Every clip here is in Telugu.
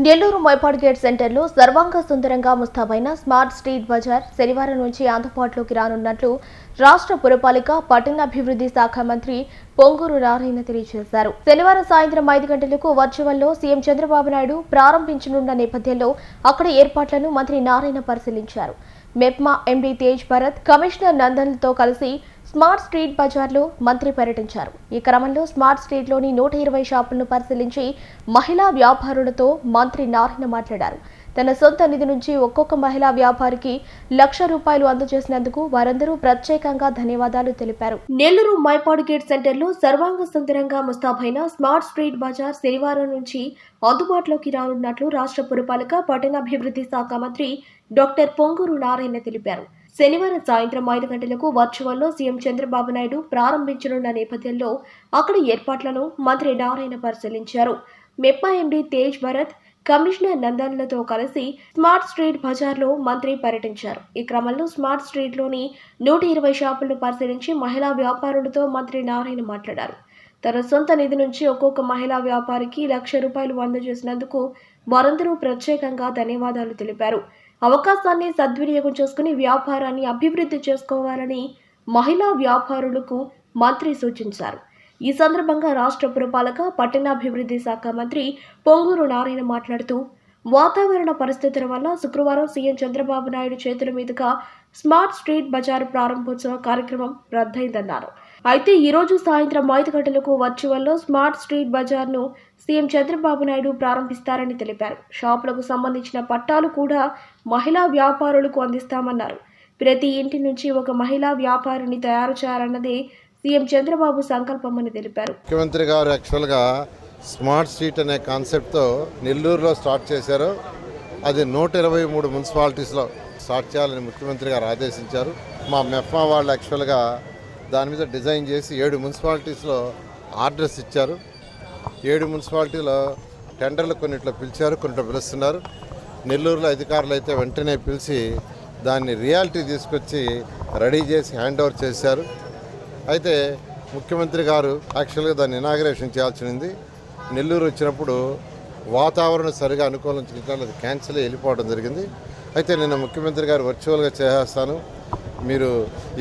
నెల్లూరు మైపాడ్ గేట్ సెంటర్లో సర్వాంగ సుందరంగా ముస్తాబైన స్మార్ట్ స్ట్రీట్ బజార్ శనివారం నుంచి అందుబాటులోకి రానున్నట్లు రాష్ట్ర పురపాలిక పట్టణాభివృద్ధి శాఖ మంత్రి పొంగూరు నారాయణ తెలియజేశారు. శనివారం సాయంత్రం 5 గంటలకు వర్చువల్లో సీఎం చంద్రబాబు నాయుడు ప్రారంభించనున్న నేపథ్యంలో అక్కడ ఏర్పాట్లను మంత్రి నారాయణ పరిశీలించారు. మెప్మా ఎండీ తేజ్ భరత్, కమిషనర్ నందన్లతో కలిసి స్మార్ట్ స్ట్రీట్ బజార్లో మంత్రి పర్యటించారు. ఈ క్రమంలో స్మార్ట్ స్ట్రీట్లోని 120 షాపులను పరిశీలించి మహిళా వ్యాపారులతో మంత్రి నారాయణ మాట్లాడారు. తన సొంత నిధి నుంచి ఒక్కొక్క మహిళా వ్యాపారికి ₹1,00,000 అందజేసినందుకు వారందరూ ప్రత్యేకంగా ధన్యవాదాలు తెలిపారు. నెల్లూరు మైపాడ్ గేట్ సెంటర్లో సర్వాంగ సుందరంగా ముస్తాబైన స్మార్ట్ స్ట్రీట్ బజార్ శనివారం నుంచి అందుబాటులోకి రానున్నట్లు రాష్ట్ర పురపాలక పట్టణాభివృద్ధి శాఖ మంత్రి డాక్టర్ పొంగూరు నారాయణ తెలిపారు. శనివారం సాయంత్రం 5 గంటలకు వర్చువల్లో సీఎం చంద్రబాబు నాయుడు ప్రారంభించనున్న నేపథ్యంలో అక్కడ ఏర్పాట్లను మంత్రి నారాయణ పరిశీలించారు. మెప్మా ఎండీ తేజ్ భరత్, కమిషనర్ నందన్లతో కలిసి స్మార్ట్ స్ట్రీట్ బజార్లో మంత్రి పర్యటించారు. ఈ క్రమంలో స్మార్ట్ స్ట్రీట్లోని 120 షాపులను పరిశీలించి మహిళా వ్యాపారులతో మంత్రి నారాయణ మాట్లాడారు. తన సొంత నిధి నుంచి ఒక్కొక్క మహిళా వ్యాపారికి ₹1,00,000 అందజేసినందుకు వారందరూ ప్రత్యేకంగా ధన్యవాదాలు తెలిపారు. అవకాశాన్ని సద్వినియోగం చేసుకుని వ్యాపారాన్ని అభివృద్ధి చేసుకోవాలని మహిళా వ్యాపారులకు మంత్రి సూచించారు. ఈ సందర్భంగా రాష్ట్ర పురపాలక పట్టణాభివృద్ధి శాఖ మంత్రి పొంగూరు నారాయణ మాట్లాడుతూ, వాతావరణ పరిస్థితుల వల్ల శుక్రవారం సీఎం చంద్రబాబు నాయుడు చేతుల మీదుగా స్మార్ట్ స్ట్రీట్ బజార్ ప్రారంభోత్సవ కార్యక్రమం రద్దయిందన్నారు. అయితే ఈ రోజు సాయంత్రం 5 గంటలకు వర్చువల్లో స్మార్ట్ స్ట్రీట్ బజార్ను సీఎం చంద్రబాబు నాయుడు ప్రారంభిస్తారని తెలిపారు. షాపులకు సంబంధించిన పట్టాలు కూడా మహిళా వ్యాపారులకు అందిస్తామన్నారు. ప్రతి ఇంటి నుంచి ఒక మహిళా వ్యాపారిని తయారు చేయాలన్నదే సీఎం చంద్రబాబు సంకల్పమని తెలిపారు. ముఖ్యమంత్రి గారు యాక్చువల్గా స్మార్ట్ స్ట్రీట్ అనే కాన్సెప్ట్తో నెల్లూరులో స్టార్ట్ చేశారు. అది 123 మున్సిపాలిటీస్లో స్టార్ట్ చేయాలని ముఖ్యమంత్రి గారు ఆదేశించారు. మా మెఫ్మా వాళ్ళు యాక్చువల్గా దాని మీద డిజైన్ చేసి 7 మున్సిపాలిటీస్లో ఆర్డర్స్ ఇచ్చారు. 7 మున్సిపాలిటీలో టెండర్లు కొన్నిట్లో పిలిచారు, కొన్నిట్లో పిలుస్తున్నారు. నెల్లూరులో అధికారులు అయితే వెంటనే పిలిచి దాన్ని రియాలిటీ తీసుకొచ్చి రెడీ చేసి హ్యాండ్ ఓవర్ చేశారు. అయితే ముఖ్యమంత్రి గారు యాక్చువల్గా దాన్ని ఇనాగరేషన్ చేయాల్సింది. నెల్లూరు వచ్చినప్పుడు వాతావరణం సరిగా అనుకూలించడం అది క్యాన్సిల్ వెళ్ళిపోవడం జరిగింది. అయితే నిన్న ముఖ్యమంత్రి గారు వర్చువల్గా చేసేస్తాను, మీరు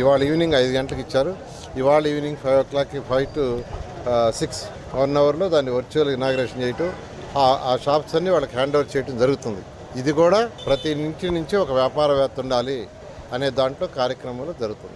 ఇవాళ ఈవినింగ్ 5 గంటలకు ఇచ్చారు, ఇవాళ ఈవినింగ్ 5 o'clock 5 to 6 1 hourలో దాన్ని వర్చువల్గా ఇనాగరేషన్ చేయటం, ఆ షాప్స్ అన్నీ వాళ్ళకి హ్యాండ్ ఓవర్ చేయడం జరుగుతుంది. ఇది కూడా ప్రతి ఇంటి నుంచి ఒక వ్యాపారవేత్త ఉండాలి అనే దాంట్లో కార్యక్రమాలు జరుగుతుంది.